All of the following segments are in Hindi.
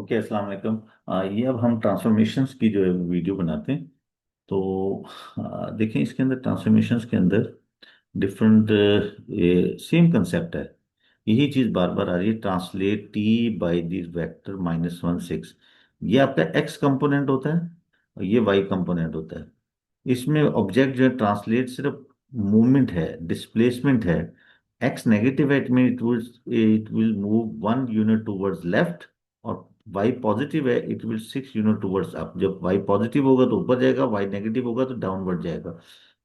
ओके, अस्सलाम वालेकुम। ये अब हम ट्रांसफॉर्मेशंस की जो है वीडियो बनाते हैं। तो देखें, इसके अंदर ट्रांसफॉर्मेशंस के अंदर डिफरेंट सेम कंसेप्ट है। यही चीज़ बार बार आ रही है, translate T by the vector -1 6। ये आपका एक्स कंपोनेंट होता है और ये वाई कंपोनेंट होता है। इसमें ऑब्जेक्ट जो है ट्रांसलेट सिर्फ मूवमेंट है, डिस्प्लेसमेंट है। एक्स नेगेटिव है, it mean it will move 1 unit towards left. और वाई पॉजिटिव है, it will 6 unit towards up. जब वाई पॉजिटिव होगा तो ऊपर जाएगा, वाई नेगेटिव होगा तो डाउनवर्ड जाएगा।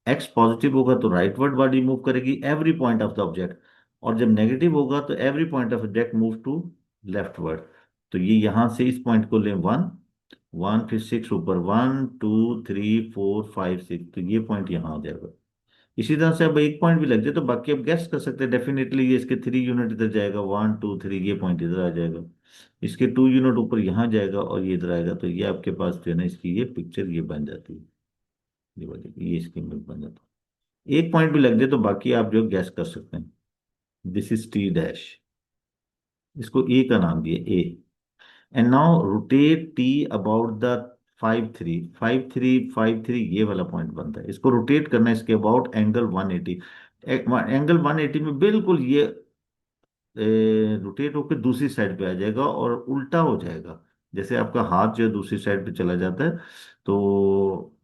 एक्स पॉजिटिव होगा तो राइटवर्ड बॉडी मूव करेगी every point of the object. और जब नेगेटिव होगा तो every point of object move to leftward. तो ये यहां से इस पॉइंट को लें 1, 1 फिर 6 ऊपर, 1 2 3 4 5 6, तो ये पॉइंट यहाँ आ जाएगा। इसी तरह से अब एक पॉइंट भी लग जाए तो बाकी आप गेस कर सकते हैं, डेफिनेटली ये इसके 3 यूनिट इधर जाएगा, 1 2 3, ये पॉइंट इधर आ जाएगा। इसके 2 यूनिट ऊपर यहाँ जाएगा और ये इधर आएगा, तो ये आपके पास जो है ना, इसकी ये पिक्चर ये बन जाती है। ये वाली ये इसकी इमेज बन जाती है। एक पॉइंट भी लग जाए तो बाकी आप जो गैस कर सकते हैं। This is T dash. इसको ए का नाम दिया, A. And now rotate T about the 5 3 5 3 5 3, ये वाला पॉइंट बनता है। इसको रोटेट करना है इसके अबाउट एंगल 180। एंगल 180 में बिल्कुल ये रोटेट होकर दूसरी साइड पे आ जाएगा और उल्टा हो जाएगा। जैसे आपका हाथ जो है दूसरी साइड पे चला जाता है, तो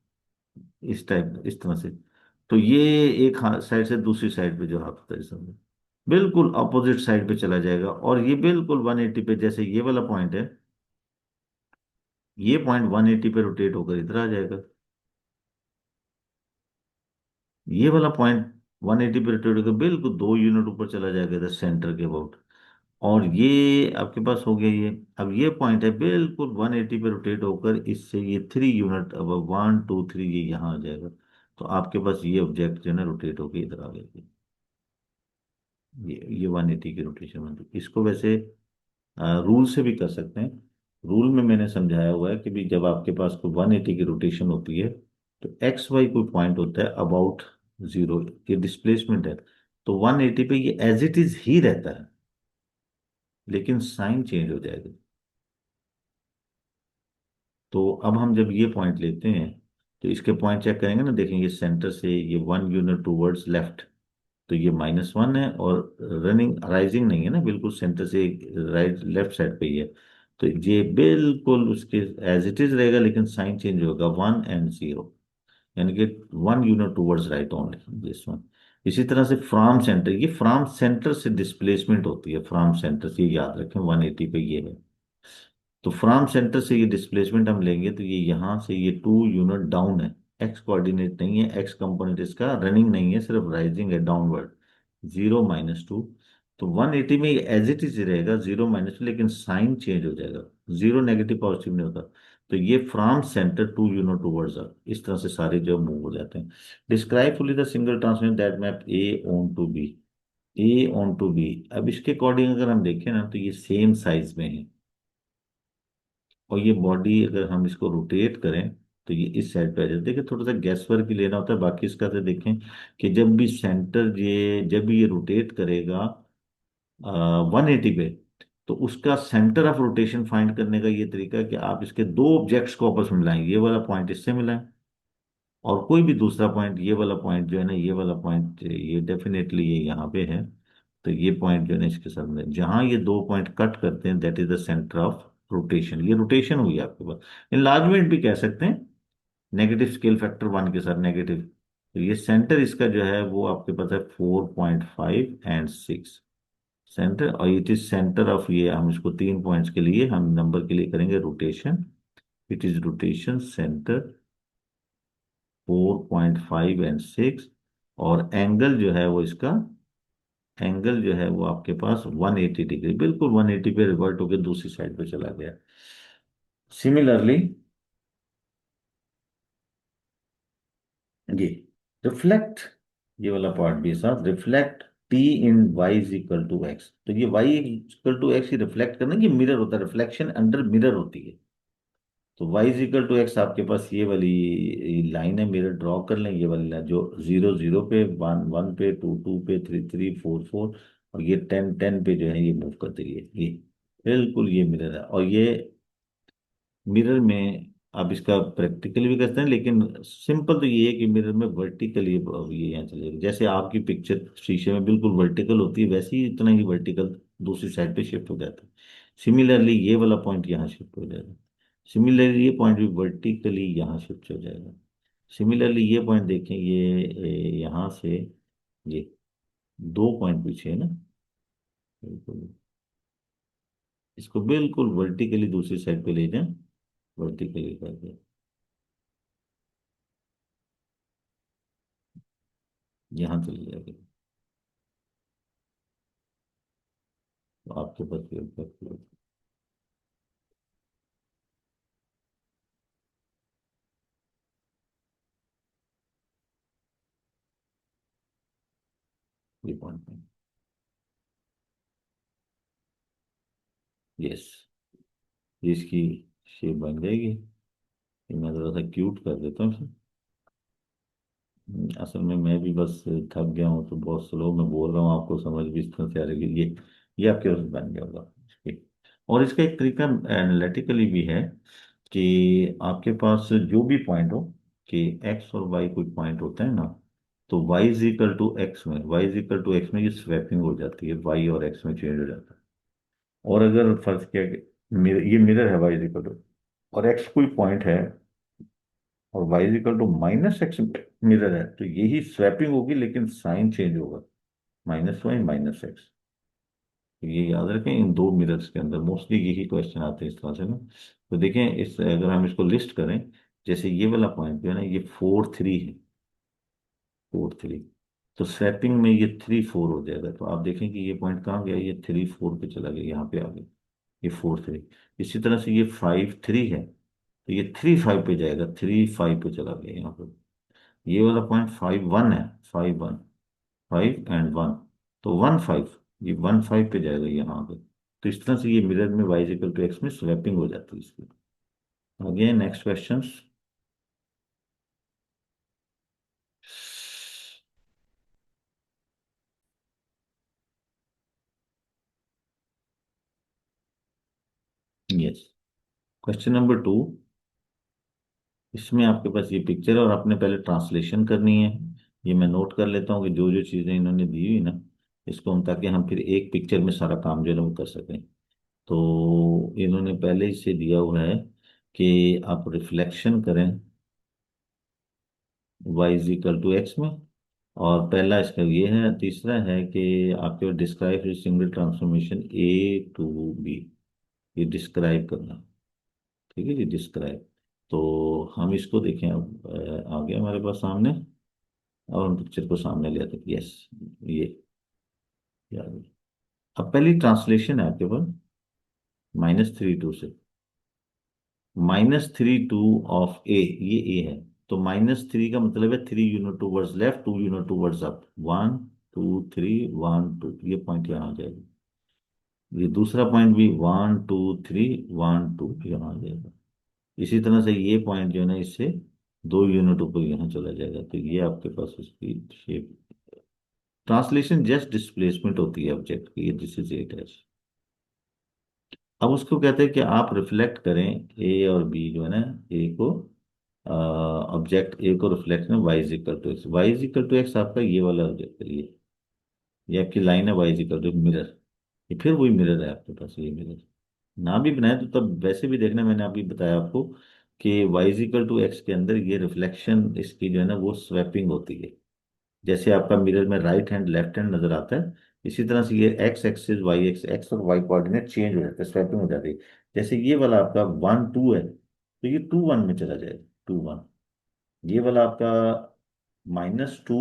इस टाइप इस तरह से। तो ये एक साइड से दूसरी साइड पे जो हाथ होता है, समझे, बिल्कुल अपोजिट साइड पे चला जाएगा। और ये बिल्कुल 180 पे, जैसे ये वाला पॉइंट है, ये पॉइंट 180 पे रोटेट होकर इधर आ जाएगा। ये वाला पॉइंट 180 पे रोटेट होकर बिल्कुल 2 यूनिट ऊपर चला जाएगा इधर सेंटर के अबाउट। और ये आपके पास हो गया ये। अब ये पॉइंट है बिल्कुल 180 पे रोटेट होकर इससे ये 3 यूनिट, अब 1 2 3 ये यहाँ आ जाएगा। तो आपके पास ये ऑब्जेक्ट जो है ना रोटेट होकर इधर आ गया। ये 180 की रोटेशन बनती है। इसको वैसे रूल से भी कर सकते हैं। रूल में मैंने समझाया हुआ है कि भी जब आपके पास कोई 180 की रोटेशन होती है, तो एक्स वाई कोई पॉइंट होता है अबाउट जीरो, ये डिस्प्लेसमेंट है। तो 180 पे ये एज इट इज ही रहता है, लेकिन साइन चेंज हो जाएगा। तो अब हम जब ये पॉइंट लेते हैं, तो इसके पॉइंट चेक करेंगे ना, देखेंगे सेंटर से ये 1 यूनिट टूवर्ड्स लेफ्ट, तो ये -1 है। और रनिंग राइजिंग नहीं है ना, बिल्कुल सेंटर से राइट लेफ्ट साइड पे ही है। तो ये बिल्कुल उसके एज इट इज रहेगा, लेकिन साइन चेंज होगा 1 और 0, यानी कि 1 unit towards right only this one. इसी तरह से फ्रॉम सेंटर, ये फ्रॉम सेंटर से डिस्प्लेसमेंट होती है, फ्रॉम सेंटर से, ये याद रखें 180 पे ये है। तो फ्रॉम सेंटर से ये डिस्प्लेसमेंट हम लेंगे तो ये यहाँ से ये 2 यूनिट डाउन है। एक्स कोऑर्डिनेट नहीं है, एक्स कंपोनेंट इसका रनिंग नहीं है, सिर्फ राइजिंग है डाउनवर्ड। 0 - 2। तो 180 में ये एज इट इज रहेगा 0 - 2, लेकिन साइन चेंज हो जाएगा। जीरो नेगेटिव पॉजिटिव नहीं होता। तो ये from centre 2 unit towards up, इस तरह से सारे जो मूव हो जाते हैं। Describe fully the single transmission that map A on to B. A on to B, अब इसके अकॉर्डिंग अगर हम देखें ना, तो ये सेम साइज में है। और ये बॉडी अगर हम इसको रोटेट करें तो ये इस साइड पे आ जाए। देखिए, थोड़ा सा गैस वर्क ही लेना होता है, बाकी इसका तो देखें कि जब भी सेंटर ये जब भी ये रोटेट करेगा 180 पे, तो उसका सेंटर ऑफ रोटेशन फाइंड करने का ये तरीका है कि आप इसके दो ऑब्जेक्ट्स को आपस में मिलाएं, ये वाला पॉइंट इससे मिलाएं और कोई भी दूसरा पॉइंट, ये वाला पॉइंट जो है ना, ये वाला पॉइंट ये डेफिनेटली ये यहाँ पे है। तो ये पॉइंट जो है ना इसके साथ में, जहां ये दो पॉइंट कट करते हैं, that is the centre of rotation. ये रोटेशन हुई आपके पास। इनलार्जमेंट भी कह सकते हैं, नेगेटिव स्केल फैक्टर 1 के साथ नेगेटिव। तो ये सेंटर इसका जो है वो आपके पास है 4.5 और 6 सेंटर। और इट इज सेंटर ऑफ, ये हम इसको 3 पॉइंट्स के लिए हम नंबर के लिए करेंगे rotation. It is rotation centre 4.5 और 6। और एंगल जो है वो इसका, एंगल जो है वो आपके पास 180 डिग्री, बिल्कुल 180 पे रिवर्ट होकर दूसरी साइड पे चला गया। सिमिलरली ये रिफ्लेक्ट, ये वाला पार्ट भी साथ reflect T in y is equal to x. तो ये वाई इक्वल टू एक्स ही रिफ्लेक्ट करना, ये मिरर होता है, रिफ्लेक्शन अंडर मिरर होती है। तो y is equal to x, आपके पास ये वाली लाइन है, मिरर ड्रॉ कर लें, ये वाली line जो 0 0 पे, 1 1 पे, 2 2 पे, 3 3 4 4, और ये 10 10 पे जो है ये मूव करती है। ये बिल्कुल ये मिरर है। और ये मिरर में आप इसका प्रैक्टिकली भी करते हैं, लेकिन सिंपल तो ये है कि मिरर में वर्टिकली ये यहाँ चलेगा। जैसे आपकी पिक्चर शीशे में बिल्कुल वर्टिकल होती है, वैसे ही इतना ही वर्टिकल दूसरी साइड पे शिफ्ट हो जाता है। सिमिलरली ये वाला पॉइंट यहाँ शिफ्ट हो जाएगा। सिमिलरली ये पॉइंट भी वर्टिकली यहाँ शिफ्ट हो जाएगा। सिमिलरली ये पॉइंट देखें, ये यहाँ से ये दो पॉइंट पीछे है ना, बिल्कुल इसको बिल्कुल वर्टिकली दूसरी साइड पे ले जाएं, वर्टिकली करके यहाँ चले जाएगा। तो आपके पास ये पॉइंट में, यस, ये इसकी शेप बन जाएगी। ये मैं थोड़ा सा क्यूट कर देता हूँ इसे। असल में मैं भी बस थक गया हूँ, तो बहुत स्लो मैं बोल रहा हूँ, आपको समझ भी इस तरह से आ रही है। ये आपके पास बन गया होगा। ठीक। और इसका एक तरीका एनालिटिकली भी है कि आपके पास जो भी पॉइंट हो, कि एक्स और वाई कोई पॉइंट होता है ना, तो y is equal to x में, y is equal to x में ये स्वैपिंग हो जाती है, वाई और एक्स में चेंज हो जाता है। और अगर फर्ज किया कि ये मिरर है वाई इज इक्वल टू, और एक्स कोई पॉइंट है और y is equal to minus x mirror है, तो यही स्वैपिंग होगी, लेकिन साइन चेंज होगा, माइनस वाई माइनस एक्स। तो ये याद रखें, इन दो मिरर्स के अंदर मोस्टली यही क्वेश्चन आते हैं इस तरह से ना। तो देखें, इस अगर हम इसको लिस्ट करें, जैसे ये वाला पॉइंट जो है ना, ये 4 3 है, 4 3, तो स्वैपिंग में ये 3 4 हो जाएगा। तो आप देखें कि ये पॉइंट कहाँ गया, ये 3 4 पे चला गया, यहाँ पे आ गया, ये 4 3। इसी तरह से ये 5 3 है, तो ये 3 5 पे जाएगा, 3 5 पे चला गया यहाँ पे। ये वाला पॉइंट 5 1 है, 5 1, 5 एंड 1, तो 1 5, ये 1 5 पे जाएगा यहाँ पे। तो इस तरह से ये मिरर में वाई इक्वल टू एक्स में स्वैपिंग हो जाती है इसकी। Again next question. Yes, question number 2। इसमें आपके पास ये पिक्चर है और आपने पहले ट्रांसलेशन करनी है। ये मैं नोट कर लेता हूँ कि जो जो चीज़ें इन्होंने दी हुई ना, इसको हम, ताकि हम फिर एक पिक्चर में सारा काम जो है ना वो कर सकें। तो इन्होंने पहले ही से दिया हुआ है कि आप रिफ्लेक्शन करें y is equal to x में। और पहला इसका ये है, तीसरा है कि आपके describe single transformation A to B, ये डिस्क्राइब करना। ठीक है जी, डिस्क्राइब। तो हम इसको देखें, अब आ गया हमारे पास सामने, और हम पिक्चर को सामने ले आते हैं। यस, ये याद है। अब पहली ट्रांसलेशन है आपके पास -3 2 से, -3 2 ऑफ ए, ये ए है। तो -3 का मतलब है 3 unit towards left, 2 unit towards up, 1 2 3 1 2, ये पॉइंट यहाँ आ जाएगा। ये दूसरा पॉइंट भी 1 2 3 1 2 यहाँ आ जाएगा। इसी तरह से ये पॉइंट जो है ना, इससे 2 यूनिट ऊपर यहाँ चला जाएगा। तो ये आपके पास उसकी शेप। ट्रांसलेशन जस्ट डिस्प्लेसमेंट होती है ऑब्जेक्ट की, ये दिस इज इट है। अब उसको कहते हैं कि आप रिफ्लेक्ट करें ए और बी जो है ना, ए को, ऑब्जेक्ट ए को रिफ्लेक्ट करें y is equal to x. Y is equal to x आपका ये वाला ऑब्जेक्ट है, ये आपकी लाइन है, y is equal to mirror. ये फिर वही मिरर है आपके पास, ये मिरर ना भी बनाए तो तब वैसे भी देखना, मैंने अभी बताया आपको कि y is equal to x के अंदर ये रिफ्लेक्शन इसकी जो है ना वो स्वैपिंग होती है। जैसे आपका मिरर में राइट हैंड लेफ्ट हैंड नजर आता है, इसी तरह से ये x axis y x, x और वाई कोऑर्डिनेट चेंज हो जाते हैं, स्वैपिंग हो जाती है। जैसे ये वाला आपका 1 2 है, तो ये 2 1 में चला जाएगा, 2 1। ये वाला आपका -2,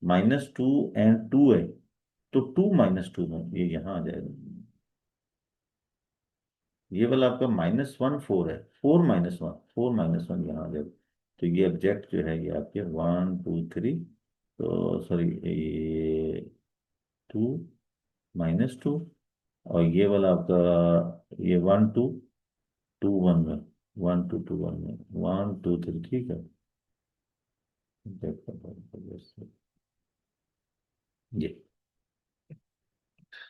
-2 एंड 2 है, तो 2 - 2 में ये यहाँ आ जाएगा। ये वाला आपका -1 4 है, 4 - 1, 4 - 1 यहाँ आ जाएगा। तो ये ऑब्जेक्ट जो है, ये आपके 1 2 3, तो सॉरी, ये 2 - 2, और ये वाला आपका ये 1 2 2 1 में, 1 2 2 1 में, 1 2 3, ठीक है। ये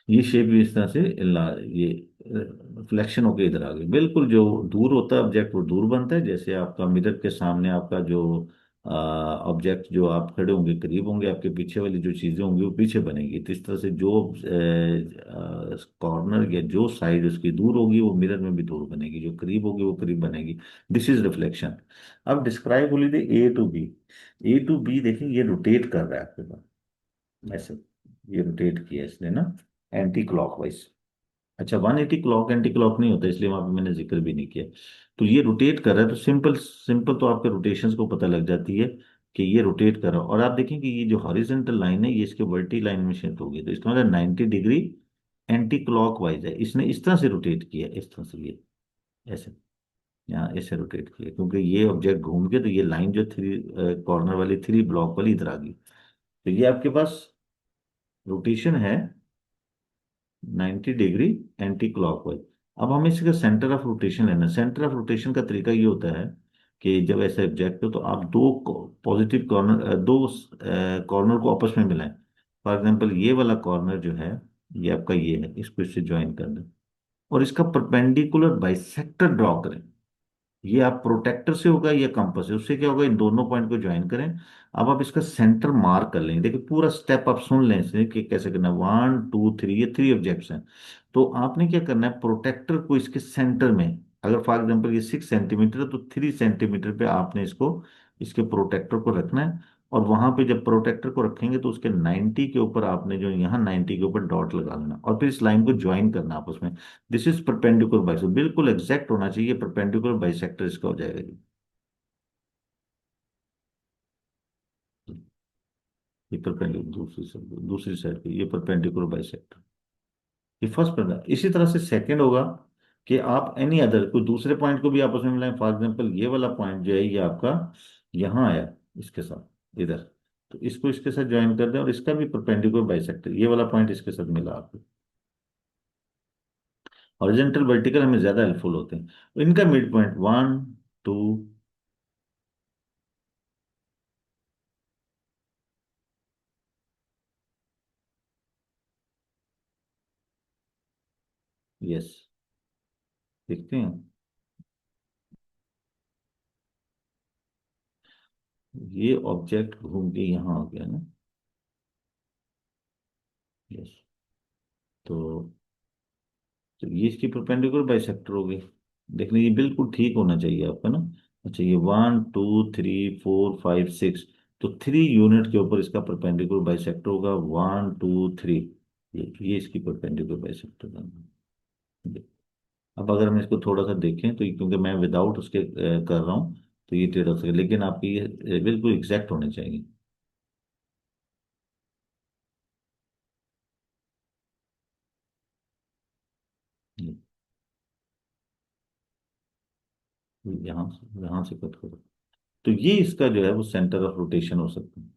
ये शेप भी इस तरह से ये रिफ्लेक्शन होके इधर आ गई। बिल्कुल, जो दूर होता है ऑब्जेक्ट वो दूर बनता है, जैसे आपका मिरर के सामने आपका जो ऑब्जेक्ट, जो आप खड़े होंगे करीब होंगे, आपके पीछे वाली जो चीजें होंगी वो पीछे बनेगी। तो इस तरह से जो कॉर्नर या जो साइड उसकी दूर होगी वो मिरर में भी दूर बनेगी, जो करीब होगी वो करीब बनेगी। This is reflection. अब describe wholly A to B. A to B देखें, ये रोटेट कर रहा है आपके पास ऐसे, ये रोटेट किया इसने ना, एंटी क्लॉकवाइज। अच्छा, 180 क्लॉक एंटी क्लॉक नहीं होता, इसलिए वहां पे मैंने जिक्र भी नहीं किया। तो ये रोटेट कर रहा है, तो सिंपल सिंपल तो आपके रोटेशंस को पता लग जाती है कि ये रोटेट कर रहा है। और आप देखें कि ये जो हॉरिजेंटल लाइन है ये इसके वर्टी लाइन में शिफ्ट होगी, तो इसका मतलब 90 डिग्री एंटी क्लॉक वाइज है। इसने इस तरह से रोटेट किया, इस तरह से ये ऐसे, यहाँ ऐसे रोटेट किया, क्योंकि ये ऑब्जेक्ट घूम के तो ये लाइन जो थ्री कॉर्नर वाली, थ्री ब्लॉक वाली इधर आ गई। तो ये आपके पास रोटेशन है 90 डिग्री एंटी क्लॉकवाइज। अब हमें इसका सेंटर ऑफ रोटेशन लेना है। सेंटर ऑफ रोटेशन का तरीका ये होता है कि जब ऐसे ऑब्जेक्ट हो तो आप दो पॉजिटिव कॉर्नर, दो कॉर्नर को आपस में मिलाएं। फॉर एग्जांपल ये वाला कॉर्नर जो है, ये आपका ये है, इसको इससे ज्वाइन कर दें और इसका परपेंडिकुलर बाइसेक्टर ड्रॉ करें। ये आप प्रोटेक्टर से होगा या कंपास से, उससे क्या होगा, इन दोनों पॉइंट को ज्वाइन करें। अब आप इसका सेंटर मार्क कर लेंगे। देखिए पूरा स्टेप आप सुन लें इसे कि कैसे करना है। 1 2 3, ये थ्री ऑब्जेक्ट्स हैं। तो आपने क्या करना है, प्रोटेक्टर को इसके सेंटर में, अगर फॉर एग्जांपल ये 6 सेंटीमीटर है तो 3 सेंटीमीटर पे आपने इसको, इसके प्रोटेक्टर को रखना है। और वहां पे जब प्रोटेक्टर को रखेंगे तो उसके 90 के ऊपर आपने जो यहाँ 90 के ऊपर डॉट लगा लेना और फिर इस लाइन को ज्वाइन करना आपस में। दिस इज परपेंडिकुलर बाइसेक्टर, बिल्कुल एग्जैक्ट होना चाहिए, परपेंडिकुलर बाइसेक्टर इसका हो जाएगा जी। ये परपेंडिकुलर, दूसरी साइड पे ये परपेंडिकुलर बाइसेक्टर, ये फर्स्ट पॉइंट। इसी तरह से सेकंड होगा कि आप एनी अदर कोई दूसरे पॉइंट को भी आपस में मिलाएं। फॉर एग्जांपल ये वाला पॉइंट जो है ये आपका यहाँ आया इसके साथ इधर, तो इसको इसके साथ ज्वाइन कर दें और इसका भी परपेंडिकुलर बाइसेक्टर, ये वाला पॉइंट इसके साथ मिला आपको। हॉरिजॉन्टल वर्टिकल हमें ज्यादा हेल्पफुल होते हैं। इनका मिड पॉइंट 1 2। यस, देखते हैं, ये ऑब्जेक्ट घूम के यहाँ आ गया ना। यस, तो ये इसकी परपेंडिकुलर बाइसेक्टर हो गई। देखने ये बिल्कुल ठीक होना चाहिए आपका ना। अच्छा, ये 1 2 3 4 5 6, तो 3 यूनिट के ऊपर इसका परपेंडिकुलर बाइसेक्टर होगा। 1 2 3, ये इसकी परपेंडिकुलर बाइसेक्टर बन। अब अगर हम इसको थोड़ा सा देखें तो क्योंकि मैं विदाउट उसके कर रहा हूँ, तो ये टेढ़ा हो सके, लेकिन आपकी ये बिल्कुल एग्जैक्ट होने चाहिए। यहाँ से कट करो, तो ये इसका जो है वो सेंटर ऑफ रोटेशन हो सकता है।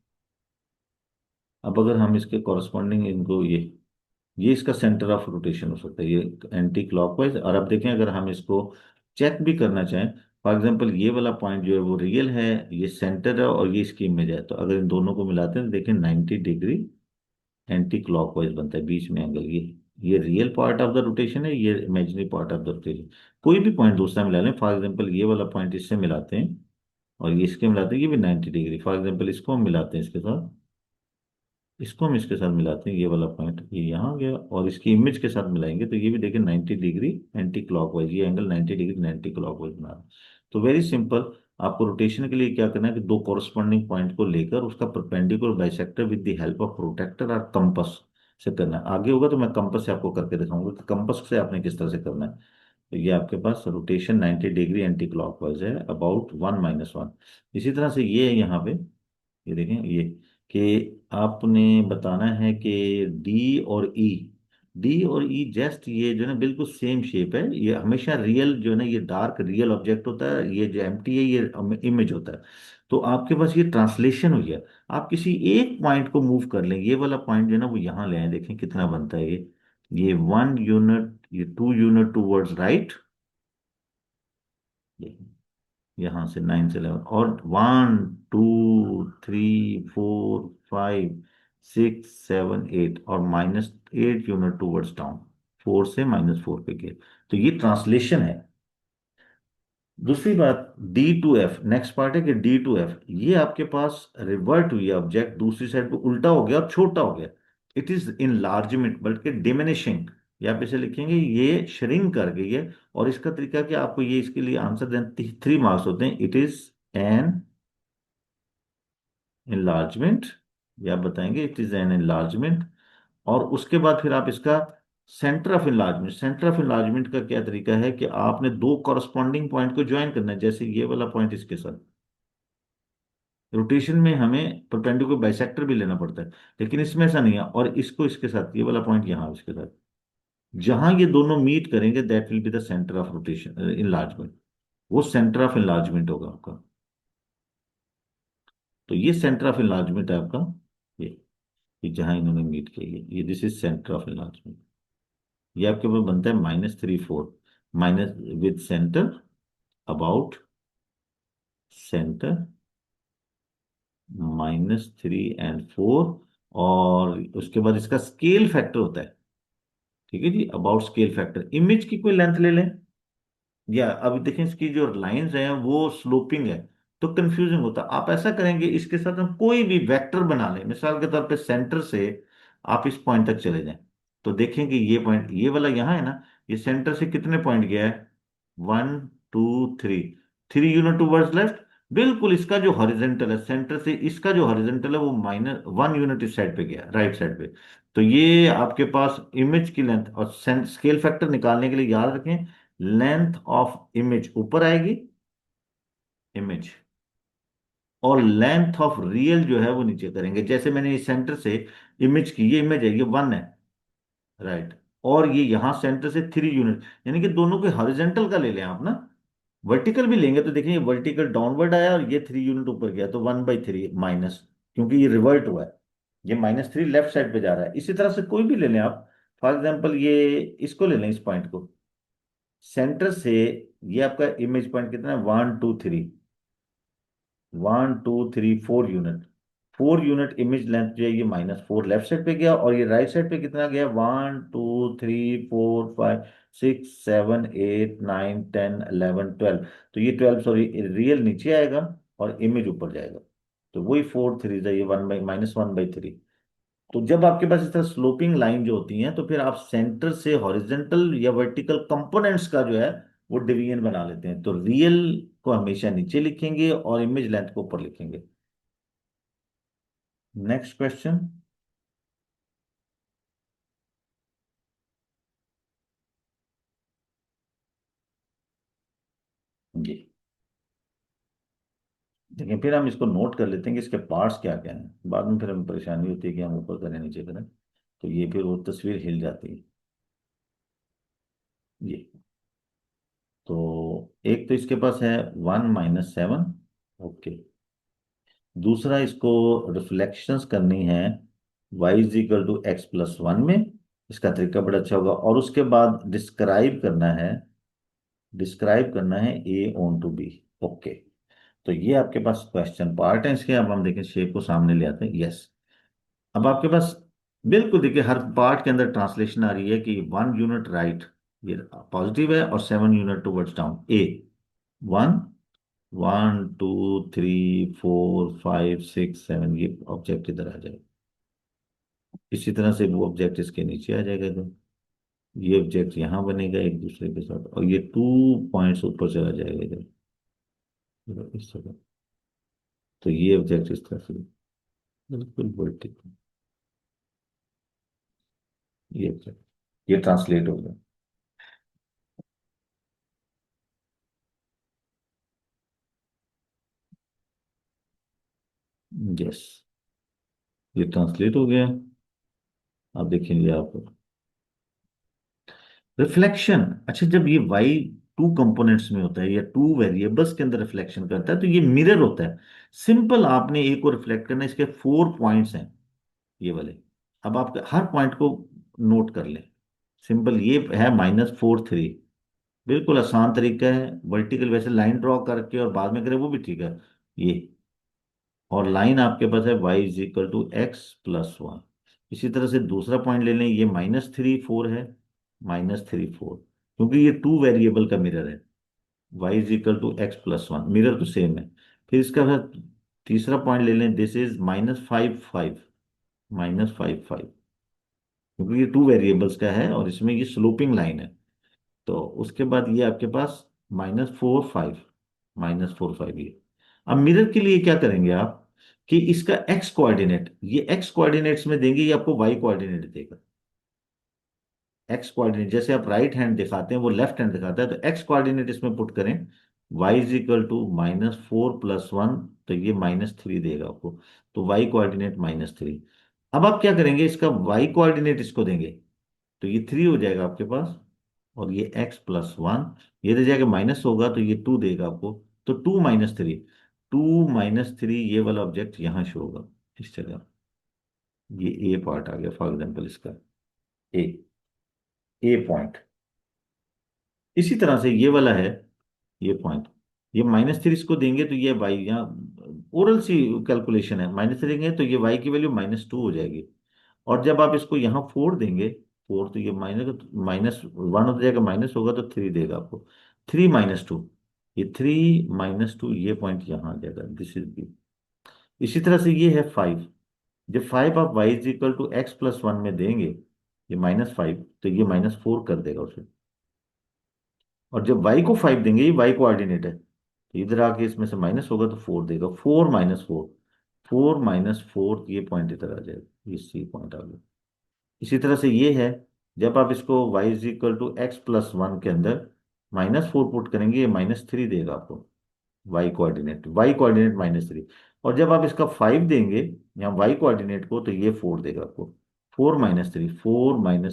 अब अगर हम इसके कॉरस्पॉन्डिंग इनको ये इसका सेंटर ऑफ रोटेशन हो सकता है, ये एंटी क्लॉकवाइज। और अब देखें अगर हम इसको चेक भी करना चाहें, फॉर एग्जांपल ये वाला पॉइंट जो है वो रियल है, ये सेंटर है और ये इसकी इमेज है, तो अगर इन दोनों को मिलाते हैं तो देखें 90 डिग्री एंटी क्लॉकवाइज बनता है बीच में एंगल। ये real part of the rotation है, ये imaginary part of the rotation. कोई भी पॉइंट दूसरा मिला लें, फॉर एग्जांपल ये वाला पॉइंट इससे मिलाते हैं और ये इसके मिलाते हैं, ये भी 90 डिग्री। फॉर एग्जांपल इसको हम मिलाते हैं इसके साथ, इसको हम इसके साथ मिलाते हैं, ये वाला पॉइंट ये यहाँ गया और इसकी इमेज के साथ मिलाएंगे तो ये भी देखिए 90 डिग्री एंटी क्लॉकवाइज, ये एंगल 90 डिग्री एंटी क्लॉकवाइज बना रहा है। तो वेरी सिंपल, आपको रोटेशन के लिए क्या करना है कि दो कॉरस्पॉन्डिंग पॉइंट को लेकर उसका perpendicular bisector with the help of protractor और कंपास से करना है। आगे होगा तो मैं कंपास से आपको करके दिखाऊंगा कि कंपास से आपने किस तरह से करना है। तो ये आपके पास रोटेशन 90 डिग्री एंटी क्लॉकवाइज है, अबाउट 1 - 1। इसी तरह से ये है यहाँ पे, ये देखें ये, कि आपने बताना है कि डी और ई, डी और ई जस्ट ये जो है ना बिल्कुल सेम शेप है। ये हमेशा रियल जो है ना, ये डार्क रियल ऑब्जेक्ट होता है, ये जो एम्प्टी है ये इमेज होता है। तो आपके पास ये ट्रांसलेशन हुई है। आप किसी एक पॉइंट को मूव कर लें, ये वाला पॉइंट जो है ना वो यहाँ ले आए, देखें कितना बनता है ये 1 यूनिट, ये 2 यूनिट टूवर्ड्स राइट, यहाँ से 9 से 11, और 1 2 3 4 5 6 7 8, और -8 यूनिट टूवर्ड्स डाउन, 4 से -4 पे गए। तो ये ट्रांसलेशन है। दूसरी बात, D2F, नेक्स्ट पार्ट है कि D2F ये आपके पास रिवर्ट हुई ऑब्जेक्ट दूसरी साइड पे उल्टा हो गया और छोटा हो गया। इट इज इनलार्जमेंट बल्कि डिमिनिशिंग, या आप इसे लिखेंगे ये श्रिंक कर गई है। और इसका तरीका कि आपको ये इसके लिए आंसर देना, 3 मार्क्स होते हैं। इट इज एन इनलार्जमेंट, या आप बताएंगे इट इज एन इनलार्जमेंट। और उसके बाद फिर आप इसका centre of enlargement, centre of enlargement का क्या तरीका है कि आपने दो कॉरस्पॉन्डिंग पॉइंट को ज्वाइन करना है, जैसे ये वाला पॉइंट इसके साथ। रोटेशन में हमें परपेंडिकुलर बाइसेक्टर भी लेना पड़ता है, लेकिन इसमें ऐसा नहीं है। और इसको इसके साथ, ये वाला पॉइंट यहाँ इसके साथ, जहां ये दोनों मीट करेंगे that will be the centre of rotation enlargement. वो सेंटर ऑफ इनलार्जमेंट होगा आपका। तो ये सेंटर ऑफ इनलार्जमेंट है आपका। ये ये जहां इन्होंने मीट किया, ये this is centre of enlargement. ये आपके पास बनता है -3 4, minus with centre about centre -3 and 4। और उसके बाद इसका स्केल फैक्टर होता है। ठीक है जी, अबाउट स्केल फैक्टर। इमेज की कोई लेंथ ले लें, या अभी देखें इसकी जो लाइंस हैं वो स्लोपिंग है, तो कंफ्यूजिंग होता है। आप ऐसा करेंगे, इसके साथ हम कोई भी वेक्टर बना लें, मिसाल के तौर पे सेंटर से आप इस पॉइंट तक चले जाएं, तो देखें कि ये पॉइंट, ये वाला यहाँ है ना, ये सेंटर से कितने पॉइंट गया है, 1 2 3, 3 यूनिट टूवर्ड्स लेफ्ट। बिल्कुल इसका जो हॉरिजेंटल है, सेंटर से इसका जो हॉरिजेंटल है वो -1 यूनिट इस साइड पे गया, राइट साइड पे। तो ये आपके पास इमेज की लेंथ, और स्केल फैक्टर निकालने के लिए याद रखें, लेंथ ऑफ इमेज ऊपर आएगी, इमेज, और लेंथ ऑफ रियल जो है वो नीचे करेंगे। जैसे मैंने इस सेंटर से इमेज की, ये इमेज है, ये 1 है, राइट। और ये यहां सेंटर से 3 यूनिट, यानी कि दोनों के हॉरिजेंटल का ले लें आप ना। वर्टिकल भी लेंगे तो देखिए, ये वर्टिकल डाउनवर्ड आया और ये 3 यूनिट ऊपर गया, तो 1/3 माइनस, क्योंकि ये रिवर्ट हुआ है, ये -3 लेफ्ट साइड पे जा रहा है। इसी तरह से कोई भी ले लें आप, फॉर एग्जाम्पल ये इसको ले लें, इस पॉइंट को, सेंटर से ये आपका इमेज पॉइंट कितना है, 1 2 3 4 यूनिट इमेज लेंथ जो है ये -4 लेफ्ट साइड पे गया, और ये राइट साइड पे कितना गया, 1 2 3 4 5 6 7 8 9 10 11 12। तो ये 12, सॉरी, रियल नीचे आएगा और इमेज ऊपर जाएगा। तो वही 4 3 है, ये -1/3। तो जब आपके पास इस तरह स्लोपिंग लाइन जो होती हैं, तो फिर आप सेंटर से हॉरिजेंटल या वर्टिकल कंपोनेंट्स का जो है वो डिवीजन बना लेते हैं। तो रियल को हमेशा नीचे लिखेंगे और इमेज लेंथ को ऊपर लिखेंगे। Next question. जी, देखिए फिर हम इसको नोट कर लेते हैं कि इसके पार्ट्स क्या क्या हैं, बाद में फिर हमें परेशानी होती है कि हम ऊपर करें नीचे करें, तो ये फिर वो तस्वीर हिल जाती है। ये तो एक तो इसके पास है 1 - 7। ओके। दूसरा, इसको रिफ्लेक्शंस करनी है y = x+1 में। इसका तरीका बड़ा अच्छा होगा। और उसके बाद डिस्क्राइब करना है A/B। ओके। तो ये आपके पास क्वेश्चन पार्ट है इसके। अब हम देखें, शेप को सामने ले आते हैं। यस। अब आपके पास बिल्कुल देखिए, हर पार्ट के अंदर ट्रांसलेशन आ रही है कि 1 यूनिट राइट, ये पॉजिटिव है, और 7 यूनिट टूवर्ड्स डाउन, ए 1 1 2 3 4 5 6 7, ये ऑब्जेक्ट इधर आ जाएगा। इसी तरह से वो ऑब्जेक्ट इसके नीचे आ जाएगा इधर। ये ऑब्जेक्ट यहाँ बनेगा एक दूसरे के साथ, और ये 2 पॉइंट्स ऊपर चला जाएगा इधर, इस तरह। तो ये ऑब्जेक्ट इस तरह से बिल्कुल वर्टिकल, ये ऑब्जेक्ट, ये ट्रांसलेट हो गया। यस, ये ट्रांसलेट हो गया। आप देखेंगे आप रिफ्लेक्शन। अच्छा, जब ये वाई टू कंपोनेंट्स में होता है या टू वेरिएबल्स के अंदर रिफ्लेक्शन करता है, तो ये मिरर होता है। सिंपल, आपने एक को रिफ्लेक्ट करना है, इसके 4 पॉइंट्स हैं ये वाले। अब आप हर पॉइंट को नोट कर लें। सिंपल, ये है -4 3। बिल्कुल आसान तरीका है, वर्टिकल वैसे लाइन ड्रॉ करके और बाद में करें वो भी ठीक है। ये, और लाइन आपके पास है y = x+1। इसी तरह से दूसरा पॉइंट ले लें, ये -3 4 है, -3 4, क्योंकि ये टू वेरिएबल का मिरर है। Y is equal to x+1, mirror तो सेम है। फिर इसका बाद तीसरा पॉइंट ले लें, दिस इज -5 5, -5 5, क्योंकि ये टू वेरिएबल्स का है और इसमें ये स्लोपिंग लाइन है। तो उसके बाद ये आपके पास -4 5, -4 5 ये। अब मिरर के लिए क्या करेंगे आप, कि इसका एक्स कोऑर्डिनेट, ये एक्स कोऑर्डिनेट्स में देंगे, ये आपको वाई कोऑर्डिनेट देगा। एक्स कोऑर्डिनेट जैसे आप राइट हैंड दिखाते हैं वो लेफ्ट हैंड दिखाता है, तो एक्स कोऑर्डिनेट इसमें पुट करें, वाई इज इक्वल टू -4 + 1, तो ये -3 देगा आपको। तो वाई कोऑर्डिनेट -3। अब आप क्या करेंगे, इसका वाई कोऑर्डिनेट इसको देंगे, तो ये 3 हो जाएगा आपके पास, और ये x+1, ये दे जाएगा माइनस होगा तो ये 2 देगा आपको। तो 2 - 3, 2 - 3, ये वाला ऑब्जेक्ट यहां शो होगा इस जगह। ये ए पार्ट आ गया फॉर एग्जाम्पल इसका, ए, ए पॉइंट। इसी तरह से ये वाला है, ये पॉइंट, ये -3 इसको देंगे तो ये वाई, यहाँ ओरल सी कैलकुलेशन है, -3 देंगे तो ये वाई की वैल्यू -2 हो जाएगी। और जब आप इसको यहाँ 4 देंगे, 4 तो ये -1 हो जाएगा, माइनस होगा तो 3 देगा आपको। 3 - 2, ये 3 - 2, ये पॉइंट यहाँ आ जाएगा, दिस इज बी। इसी तरह से ये है 5, जब 5 आप y is equal to x+1 में देंगे, ये -5, तो ये -4 कर देगा उसे। और जब y को 5 देंगे, ये y कोऑर्डिनेट है, तो इधर आके इसमें से माइनस होगा तो 4 देगा, 4 - 4, 4 - 4, ये पॉइंट इधर आ जाएगा, ये सी पॉइंट आ गया। इसी तरह से ये है, जब आप इसको y is equal to x+1 के अंदर -4 पुट करेंगे, ये -3 देगा आपको, y कोऑर्डिनेट -3। और जब आप इसका 5 देंगे यहाँ y कोऑर्डिनेट को, तो ये 4 देगा आपको। 4 -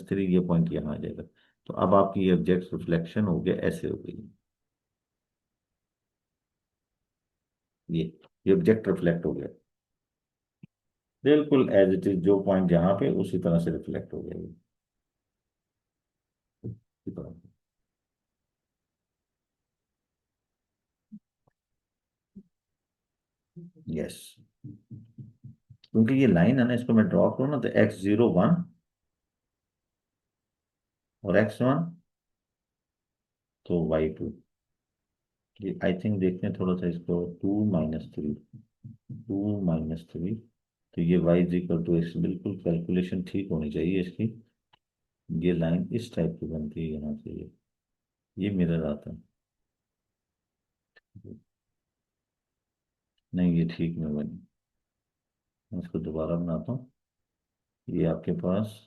3, ये पॉइंट यहाँ आ जाएगा। तो अब आपकी ये ऑब्जेक्ट रिफ्लेक्शन हो गया, ऐसे हो गई ये ये ऑब्जेक्ट रिफ्लेक्ट हो गया, बिल्कुल एज इट इज, जो पॉइंट जहां पे उसी तरह से रिफ्लेक्ट हो गया ये। यस, क्योंकि ये लाइन है ना, इसको मैं ड्रॉ करूँ ना, तो x0 1 और x1, तो y2। ये आई थिंक देखते हैं थोड़ा सा इसको, 2 - 3, 2 - 3, तो ये y is equal to x, बिल्कुल कैलकुलेशन ठीक होनी चाहिए इसकी। ये लाइन इस टाइप की बनती है यहाँ से, ये मिरर आता है। नहीं, ये ठीक नहीं बनी, मैं इसको दोबारा बनाता हूँ। ये आपके पास,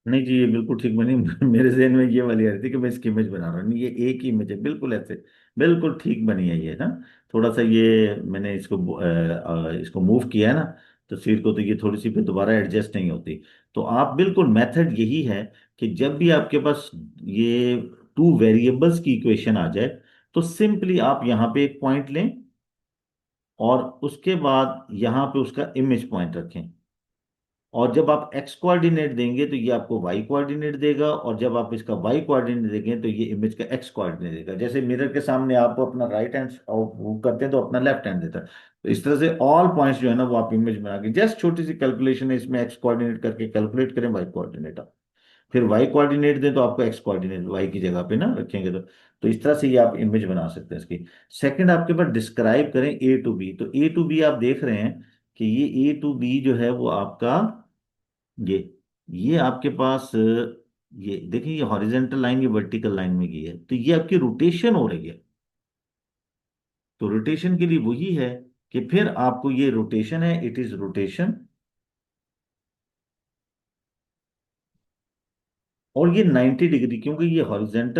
नहीं जी, ये बिल्कुल ठीक बनी। मेरे जहन में ये वाली आ रही थी कि मैं इसकी इमेज बना रहा हूँ, नहीं, ये एक ही इमेज है बिल्कुल ऐसे, बिल्कुल ठीक बनी है ये ना। थोड़ा सा ये मैंने इसको मूव किया है ना, तस्वीर को, तो ये थोड़ी सी फिर दोबारा एडजस्ट नहीं होती। तो आप बिल्कुल, मेथड यही है कि जब भी आपके पास ये टू वेरिएबल्स की इक्वेशन आ जाए, तो सिंपली आप यहाँ पे एक पॉइंट लें, और उसके बाद यहाँ पे उसका इमेज पॉइंट रखें। और जब आप एक्स कोऑर्डिनेट देंगे तो ये आपको वाई कोऑर्डिनेट देगा, और जब आप इसका वाई कोऑर्डिनेट देंगे तो ये इमेज का एक्स कोऑर्डिनेट देगा। जैसे मिरर के सामने आप अपना राइट हैंड मूव करते हैं तो अपना लेफ्ट हैंड देता है। तो इस तरह से ऑल पॉइंट्स जो है ना, वो आप इमेज बना के, जस्ट छोटी सी कैलकुलेशन है इसमें, एक्स कोऑर्डिनेट करके कैलकुलेट करें वाई कोऑर्डिनेट, फिर वाई कोऑर्डिनेट दें तो आपको एक्स कोऑर्डिनेट वाई की जगह पे ना रखेंगे, तो इस तरह से ये आप इमेज बना सकते हैं इसकी। सेकंड आपके पास, डिस्क्राइब करें ए टू बी, तो ए टू बी आप देख रहे हैं कि ये ए टू बी जो है वो आपका, ये ये आपके पास ये देखिए, ये हॉरिजेंटल लाइन, ये वर्टिकल लाइन में गई है, तो ये आपकी रोटेशन हो रही है। तो रोटेशन के लिए वही है कि फिर आपको, ये रोटेशन है, इट इज रोटेशन, और ये 90 डिग्री, क्योंकि ये हॉरिजेंटल